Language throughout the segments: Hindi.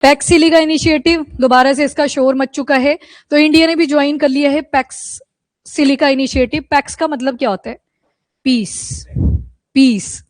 पैक्स सिलिका इनिशिएटिव, दोबारा से इसका शोर मच चुका है, तो इंडिया ने भी ज्वाइन कर लिया है पैक्स सिलिका इनिशिएटिव। पैक्स का मतलब क्या होता है? पीस। पीस,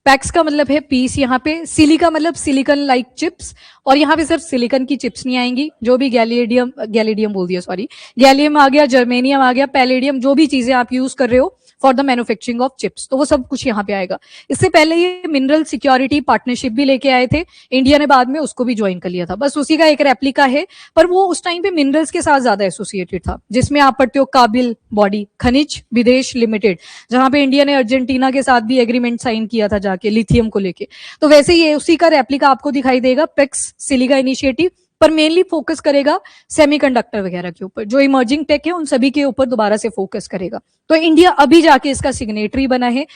पैक्स का मतलब है पीस। यहाँ पे सिलिका मतलब सिलिकन लाइक चिप्स, और यहाँ पे सिर्फ सिलिकन की चिप्स नहीं आएंगी, जो भी गैलिडियम बोल दिया, सॉरी, गैलियम आ गया, जर्मेनियम आ गया, पैलेडियम, जो भी चीजें आप यूज कर रहे हो for the manufacturing of chips, तो वो सब कुछ यहाँ पे आएगा। इससे पहले ये मिनरल सिक्योरिटी पार्टनरशिप भी लेके आए थे, इंडिया ने बाद में उसको भी ज्वाइन कर लिया था, बस उसी का एक रेप्लिका है, पर वो उस टाइम पे मिनरल्स के साथ ज्यादा एसोसिएटेड था, जिसमें आप पढ़ते हो काबिल बॉडी खनिज विदेश लिमिटेड, जहां पे इंडिया ने अर्जेंटीना के साथ भी एग्रीमेंट साइन किया था जाके लिथियम को लेके। तो वैसे ही उसी का रेप्लिका आपको दिखाई देगा पैक्स सिलिका इनिशिएटिव, पर मेनली फोकस करेगा सेमीकंडक्टर वगैरह के ऊपर, जो इमर्जिंग टेक है उन सभी के ऊपर दोबारा से फोकस करेगा। तो इंडिया अभी जाके इसका सिग्नेटरी बना है।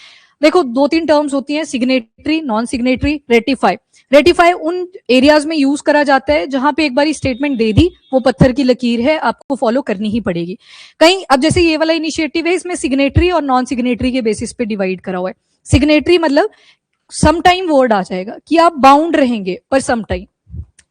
देखो, 2-3 टर्म्स होती हैं, signatory, non signatory, ratify. Ratify उन एरियाज में यूज करा जाता है जहां पे एक बार स्टेटमेंट दे दी, वो पत्थर की लकीर है, आपको फॉलो करनी ही पड़ेगी। कहीं अब जैसे ये वाला इनिशिएटिव है, इसमें सिग्नेटरी और नॉन सिग्नेटरी के बेसिस पे डिवाइड करा हुआ है। सिग्नेटरी मतलब सम टाइम वर्ड आ जाएगा कि आप बाउंड रहेंगे, पर सम टाइम,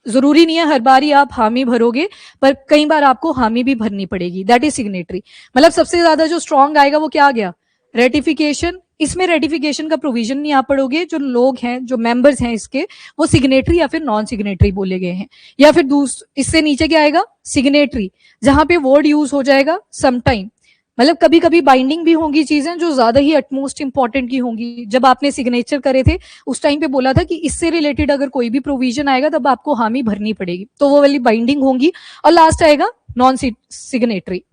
जरूरी नहीं है हर बार ही आप हामी भरोगे, पर कई बार आपको हामी भी भरनी पड़ेगी, दैट इज सिग्नेटरी। मतलब सबसे ज्यादा जो स्ट्रॉन्ग आएगा वो क्या आ गया? रेटिफिकेशन। इसमें रेटिफिकेशन का प्रोविजन नहीं आप पढ़ोगे, जो लोग हैं, जो मेंबर्स हैं इसके, वो सिग्नेटरी या फिर नॉन सिग्नेटरी बोले गए हैं। या फिर इससे नीचे क्या आएगा? सिग्नेटरी, जहां पे वर्ड यूज हो जाएगा समटाइम, मतलब कभी कभी बाइंडिंग भी होंगी चीजें जो ज्यादा ही अटमोस्ट इंपॉर्टेंट की होंगी। जब आपने सिग्नेचर करे थे उस टाइम पे बोला था कि इससे रिलेटेड अगर कोई भी प्रोविजन आएगा तब आपको हामी भरनी पड़ेगी, तो वो वाली बाइंडिंग होंगी। और लास्ट आएगा नॉन सिग्नेटरी,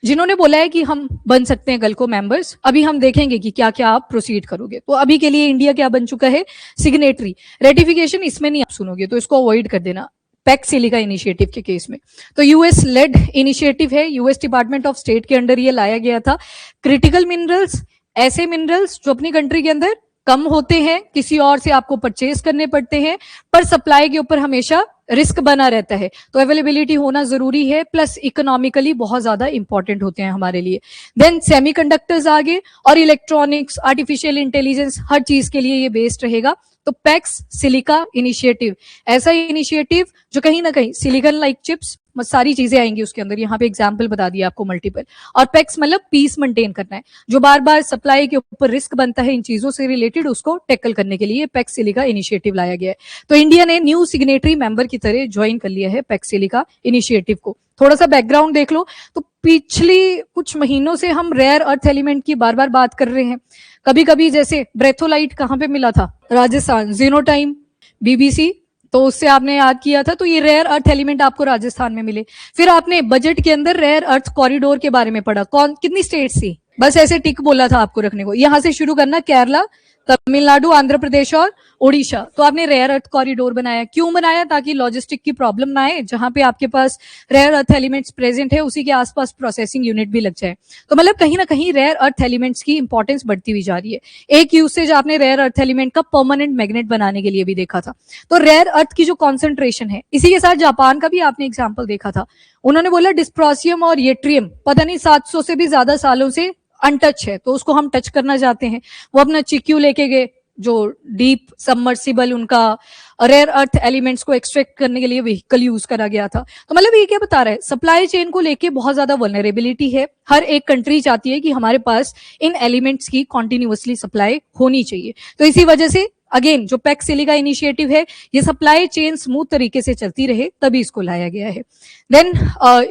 जिन्होंने बोला है कि हम बन सकते हैं कल को मेंबर्स। अभी हम देखेंगे कि क्या क्या आप प्रोसीड करोगे। तो अभी के लिए इंडिया क्या बन चुका है? सिग्नेटरी। रेटिफिकेशन इसमें नहीं आप सुनोगे, तो इसको अवॉइड कर देना पैक्स सिलिका इनिशिएटिव के केस में। तो यूएस लेड इनिशिएटिव है, यूएस डिपार्टमेंट ऑफ स्टेट के अंडर ये लाया गया था। क्रिटिकल मिनरल्स, ऐसे मिनरल्स जो अपनी कंट्री के अंदर कम होते हैं, किसी और से आपको परचेज करने पड़ते हैं, पर सप्लाई के ऊपर हमेशा रिस्क बना रहता है, तो अवेलेबिलिटी होना जरूरी है, प्लस इकोनॉमिकली बहुत ज्यादा इंपॉर्टेंट होते हैं हमारे लिए। देन सेमीकंडक्टर्स आगे, और इलेक्ट्रॉनिक्स, आर्टिफिशियल इंटेलिजेंस, हर चीज के लिए ये बेस्ड रहेगा। तो पैक्स सिलिका इनिशिएटिव ऐसा इनिशिएटिव जो कहीं ना कहीं सिलिकन लाइक चिप्स, सारी चीजें आएंगी उसके अंदर। यहाँ पे एग्जाम्पल बता दिया आपको मल्टीपल। और पैक्स मतलब पीस मेंटेन करना है, जो बार बार सप्लाई के ऊपर रिस्क बनता है इन चीजों से रिलेटेड, उसको टैकल करने के लिए पैक्स सिलिका इनिशिएटिव लाया गया है। तो इंडिया ने न्यू सिग्नेटरी मेंबर की तरह ज्वाइन कर लिया है पैक्स सिलिका इनिशिएटिव को। थोड़ा सा बैकग्राउंड देख लो, तो पिछली कुछ महीनों से हम रेयर अर्थ एलिमेंट की बार बार बात कर रहे हैं। कभी कभी जैसे ब्रेथोलाइट कहाँ पे मिला था? राजस्थान, जीनोटाइम, बीबीसी, तो उससे आपने याद किया था। तो ये रेयर अर्थ एलिमेंट आपको राजस्थान में मिले। फिर आपने बजट के अंदर रेयर अर्थ कॉरिडोर के बारे में पढ़ा। कितनी स्टेट्स थी? बस ऐसे टिक बोला था आपको रखने को। यहां से शुरू करना, केरला, तमिलनाडु, आंध्र प्रदेश और ओडिशा। तो आपने रेयर अर्थ कॉरिडोर बनाया। क्यों बनाया? ताकि लॉजिस्टिक की प्रॉब्लम ना आए, जहां पे आपके पास रेयर अर्थ एलिमेंट्स प्रेजेंट है उसी के आसपास प्रोसेसिंग यूनिट भी लग जाए। तो मतलब कहीं ना कहीं रेयर अर्थ एलिमेंट्स की इंपॉर्टेंस बढ़ती हुई जा रही है। एक यूसेज आपने रेयर अर्थ एलिमेंट का परमानेंट मैग्नेट बनाने के लिए भी देखा था। तो रेयर अर्थ की जो कॉन्सेंट्रेशन है, इसी के साथ जापान का भी आपने एग्जाम्पल देखा था। उन्होंने बोला डिस्प्रोसियम और येट्रियम पता नहीं 700 से भी ज्यादा सालों से अनटच है, तो उसको हम टच करना चाहते हैं। वो अपना चिक्यू लेके गए, जो डीप सबमर्सिबल उनका रेयर अर्थ एलिमेंट्स को एक्सट्रैक्ट करने के लिए व्हीकल यूज करा गया था। तो मतलब ये क्या बता रहा है? सप्लाई चेन को लेके बहुत ज्यादा वल्नरेबिलिटी है। हर एक कंट्री चाहती है कि हमारे पास इन एलिमेंट्स की कॉन्टिन्यूअसली सप्लाई होनी चाहिए। तो इसी वजह से अगेन जो पैक्स सिलिका इनिशिएटिव है, ये सप्लाई चेन स्मूथ तरीके से चलती रहे, तभी इसको लाया गया है। देन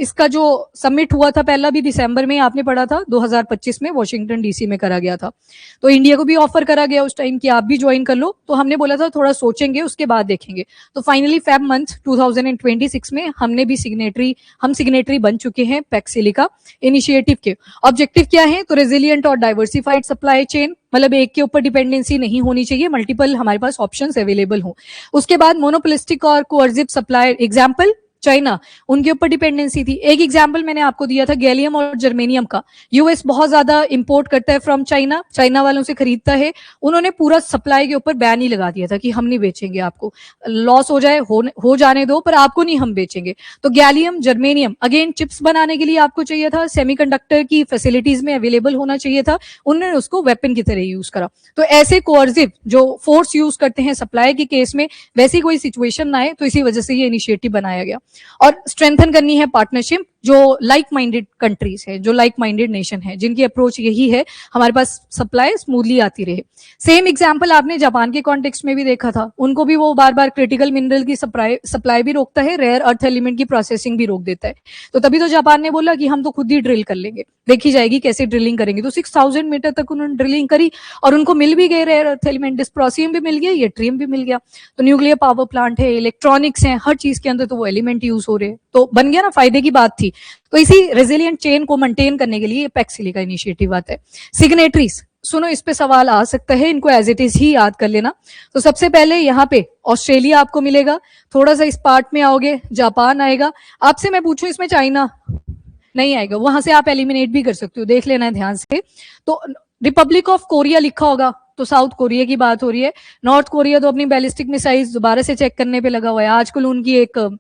इसका जो समिट हुआ था पहला भी दिसंबर में, आपने पढ़ा था 2025 में वॉशिंगटन डीसी में करा गया था। तो इंडिया को भी ऑफर करा गया उस टाइम कि आप भी ज्वाइन कर लो। तो हमने बोला था थोड़ा सोचेंगे, उसके बाद देखेंगे। तो फाइनली फेब मंथ 2026 में हम सिग्नेटरी बन चुके हैं पैक्स सिलिका इनिशिएटिव के। ऑब्जेक्टिव क्या है? तो रेजिलियंट और डाइवर्सिफाइड सप्लाई चेन, मतलब एक के ऊपर डिपेंडेंसी नहीं होनी चाहिए, मल्टीपल हमारे पास ऑप्शंस अवेलेबल हो। उसके बाद मोनोपोलिस्टिक और कोअर्सिव सप्लाई, एग्जांपल चाइना, उनके ऊपर डिपेंडेंसी थी। एक एग्जांपल मैंने आपको दिया था गैलियम और जर्मेनियम का। यूएस बहुत ज्यादा इंपोर्ट करता है फ्रॉम चाइना, चाइना वालों से खरीदता है। उन्होंने पूरा सप्लाई के ऊपर बैन ही लगा दिया था कि हम नहीं बेचेंगे, आपको लॉस हो जाए हो जाने दो, पर आपको नहीं हम बेचेंगे। तो गैलियम जर्मेनियम अगेन चिप्स बनाने के लिए आपको चाहिए था, सेमीकंडक्टर की फैसिलिटीज में अवेलेबल होना चाहिए था, उन्होंने उसको वेपन की तरह यूज करा। तो ऐसे कोअर्सिव जो फोर्स यूज करते हैं सप्लाई के केस में, वैसी कोई सिचुएशन ना आए, तो इसी वजह से ये इनिशिएटिव बनाया गया। और स्ट्रेंथन करनी है पार्टनरशिप जो लाइक माइंडेड कंट्रीज है, जो लाइक माइंडेड नेशन है, जिनकी अप्रोच यही है हमारे पास सप्लाई स्मूथली आती रहे। सेम एग्जांपल आपने जापान के कॉन्टेक्स्ट में भी देखा था, उनको भी वो बार बार क्रिटिकल मिनरल की सप्लाई भी रोकता है, रेयर अर्थ एलिमेंट की प्रोसेसिंग भी रोक देता है। तो तभी तो जापान ने बोला कि हम तो खुद ही ड्रिल कर लेंगे, देखी जाएगी कैसे ड्रिलिंग करेंगे। तो 6000 मीटर तक उन्होंने ड्रिलिंग करी और उनको मिल भी गए रेयर अर्थ एलिमेंट, डिस्प्रोसियम भी मिल गया, यट्रियम भी मिल गया। तो न्यूक्लियर पावर प्लांट है, इलेक्ट्रॉनिक्स है, हर चीज के अंदर तो वो एलिमेंट यूज हो रहे हैं, तो बन गया ना, फायदे की बात थी। तो इसी रेजिलिएंट चेन को मेंटेन करने के लिए पैक्स सिलिका इनिशिएटिव आता है। सिग्नेटरीज सुनो, इस पे सवाल आ सकता है, इनको एज इट इज ही याद कर लेना। तो सबसे पहले यहाँ पे ऑस्ट्रेलिया आपको मिलेगा, थोड़ा सा इस पार्ट में आओगे जापान आएगा। आपसे मैं पूछूं इसमें चाइना नहीं आएगा, वहां से आप एलिमिनेट भी कर सकते हो, देख लेना है ध्यान से। तो रिपब्लिक ऑफ कोरिया लिखा होगा तो साउथ कोरिया की बात हो रही है। नॉर्थ कोरिया तो अपनी बैलिस्टिक मिसाइल्स दोबारा से चेक करने पे लगा हुआ है। आजकल उनकी एक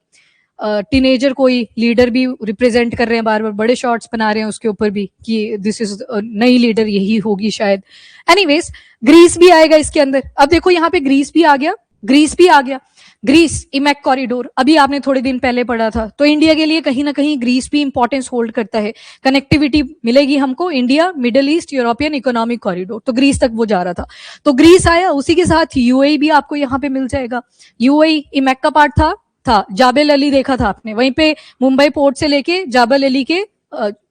टीनेजर कोई लीडर भी रिप्रेजेंट कर रहे हैं, बार बार बड़े शॉट्स बना रहे हैं उसके ऊपर भी कि दिस इज नई लीडर यही होगी शायद। एनीवेज ग्रीस भी आएगा इसके अंदर। अब देखो यहाँ पे ग्रीस भी आ गया, ग्रीस भी आ गया। ग्रीस इमैक कॉरिडोर अभी आपने थोड़े दिन पहले पढ़ा था, तो इंडिया के लिए कहीं ना कहीं ग्रीस भी इंपॉर्टेंस होल्ड करता है। कनेक्टिविटी मिलेगी हमको, India middle east European economic corridor, तो ग्रीस तक वो जा रहा था। तो ग्रीस आया, उसी के साथ यूएई भी आपको यहाँ पे मिल जाएगा। यूएई इमैक का पार्ट था जाबेल अली देखा था आपने, वहीं पे मुंबई पोर्ट से लेके जाबेल अली के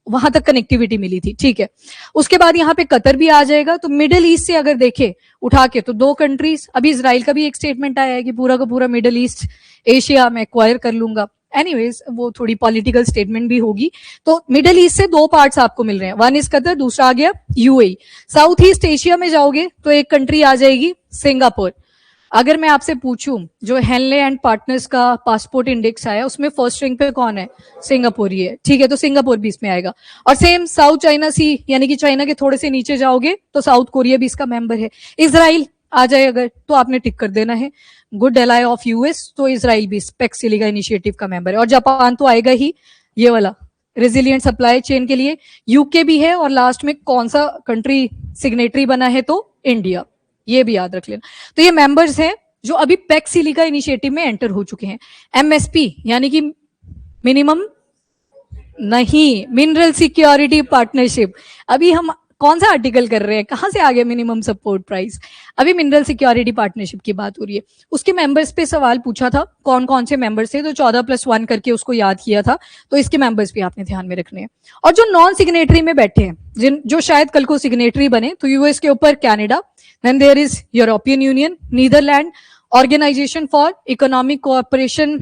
वहां तक कनेक्टिविटी मिली थी, ठीक है। उसके बाद यहाँ पे कतर भी आ जाएगा। तो मिडिल ईस्ट से अगर देखे उठा के तो 2 कंट्रीज, अभी इजराइल का भी एक स्टेटमेंट आया है कि पूरा का पूरा मिडिल ईस्ट एशिया में एक्वायर कर लूंगा। एनीवेज वो थोड़ी पॉलिटिकल स्टेटमेंट भी होगी। तो मिडिल ईस्ट से 2 पार्ट्स आपको मिल रहे हैं, वन इज कतर, दूसरा आ गया यूएई। साउथ ईस्ट एशिया में जाओगे तो एक कंट्री आ जाएगी सिंगापुर। अगर मैं आपसे पूछूं जो हेनले एंड पार्टनर्स का पासपोर्ट इंडेक्स आया उसमें फर्स्ट रैंक पे कौन है, सिंगापुर ही है, ठीक है। तो सिंगापुर भी इसमें आएगा। और सेम साउथ चाइना सी, यानी कि चाइना के थोड़े से नीचे जाओगे तो साउथ कोरिया भी इसका मेंबर है। इजराइल आ जाए अगर तो आपने टिक कर देना है, गुड एलाय ऑफ यूएस, तो इजराइल भी पैक्स सिलिका इनिशिएटिव का मेंबर है। और जापान तो आएगा ही, ये वाला रेजिलिएंट सप्लाई चेन के लिए। यूके भी है, और लास्ट में कौन सा कंट्री सिग्नेटरी बना है, तो इंडिया, ये भी याद रख लेना। तो ये मेंबर्स हैं जो अभी पैक्स सिलिका इनिशिएटिव में एंटर हो चुके हैं। एमएसपी यानी कि मिनिमम नहीं, मिनरल सिक्योरिटी पार्टनरशिप। अभी हम कौन सा आर्टिकल कर रहे हैं, कहां से आ गया मिनिमम सपोर्ट प्राइस, अभी मिनरल सिक्योरिटी पार्टनरशिप की बात हो रही है। उसके मेंबर्स पे सवाल पूछा था कौन कौन से मेंबर्स थे, तो 14+1 करके उसको याद किया था। तो इसके मेंबर्स भी आपने ध्यान में रखने हैं। और जो नॉन सिग्नेटरी में बैठे हैं, जो शायद कल को सिग्नेटरी बने, तो यूएस के ऊपर Canada, then there is European Union, Netherlands, Organization for Economic Cooperation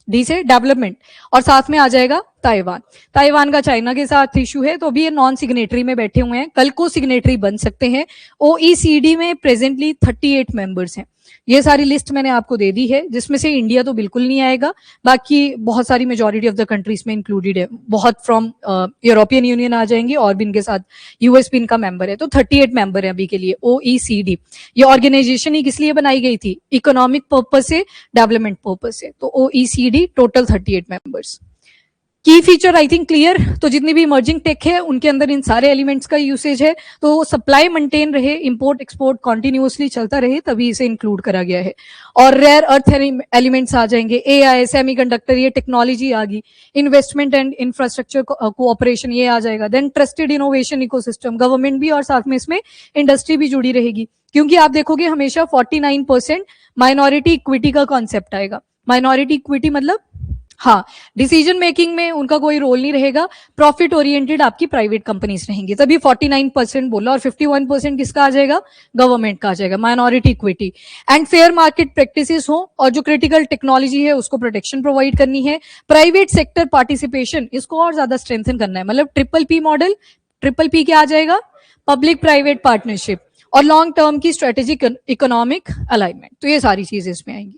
D से डेवलपमेंट, और साथ में आ जाएगा ताइवान। ताइवान का चाइना के साथ इशू है, तो अभी ये नॉन सिग्नेटरी में बैठे हुए हैं, कल को सिग्नेटरी बन सकते हैं। ओईसीडी में प्रेजेंटली 38 मेंबर्स हैं। ये सारी लिस्ट मैंने आपको दे दी है, जिसमें से इंडिया तो बिल्कुल नहीं आएगा, बाकी बहुत सारी मेजॉरिटी ऑफ द कंट्रीज में इंक्लूडेड है। बहुत फ्रॉम यूरोपियन यूनियन आ जाएंगे, और भी इनके साथ यूएस भी इनका मेंबर है। तो 38 मेंबर है अभी के लिए ओईसीडी। ये ऑर्गेनाइजेशन ही किस लिए बनाई गई थी, इकोनॉमिक पर्पज से, डेवलपमेंट पर्पज से। तो ओईसीडी टोटल 38 मेंबर्स। की फीचर आई थिंक क्लियर। तो जितनी भी इमर्जिंग टेक है उनके अंदर इन सारे एलिमेंट्स का यूसेज है, तो सप्लाई मेंटेन रहे, इंपोर्ट एक्सपोर्ट कॉन्टिन्यूअसली चलता रहे, तभी इसे इंक्लूड करा गया है। और रेयर अर्थ एलिमेंट्स आ जाएंगे, एआई, सेमीकंडक्टर, ये टेक्नोलॉजी आ गई। इन्वेस्टमेंट एंड इंफ्रास्ट्रक्चर कोऑपरेशन ये आ जाएगा। Then trusted innovation ecosystem, government भी और साथ में इसमें इंडस्ट्री भी जुड़ी रहेगी, क्योंकि आप देखोगे हमेशा 49% माइनॉरिटी इक्विटी का कॉन्सेप्ट आएगा। माइनॉरिटी इक्विटी मतलब हाँ, डिसीजन मेकिंग में उनका कोई रोल नहीं रहेगा, प्रॉफिट ओरिएंटेड आपकी प्राइवेट कंपनीज रहेंगी, तभी 49% बोला। और 51% किसका आ जाएगा, गवर्नमेंट का आ जाएगा। Minority equity and fair market practices हो, और जो क्रिटिकल टेक्नोलॉजी है उसको प्रोटेक्शन प्रोवाइड करनी है। प्राइवेट सेक्टर पार्टिसिपेशन, इसको और ज्यादा स्ट्रेंथन करना है, मतलब ट्रिपल मॉडल, ट्रिपल पी क्या आ जाएगा, पब्लिक प्राइवेट पार्टनरशिप, और लॉन्ग टर्म की स्ट्रेटेजिक इकोनॉमिक अलाइनमेंट। तो ये सारी चीजें इसमें आएंगी।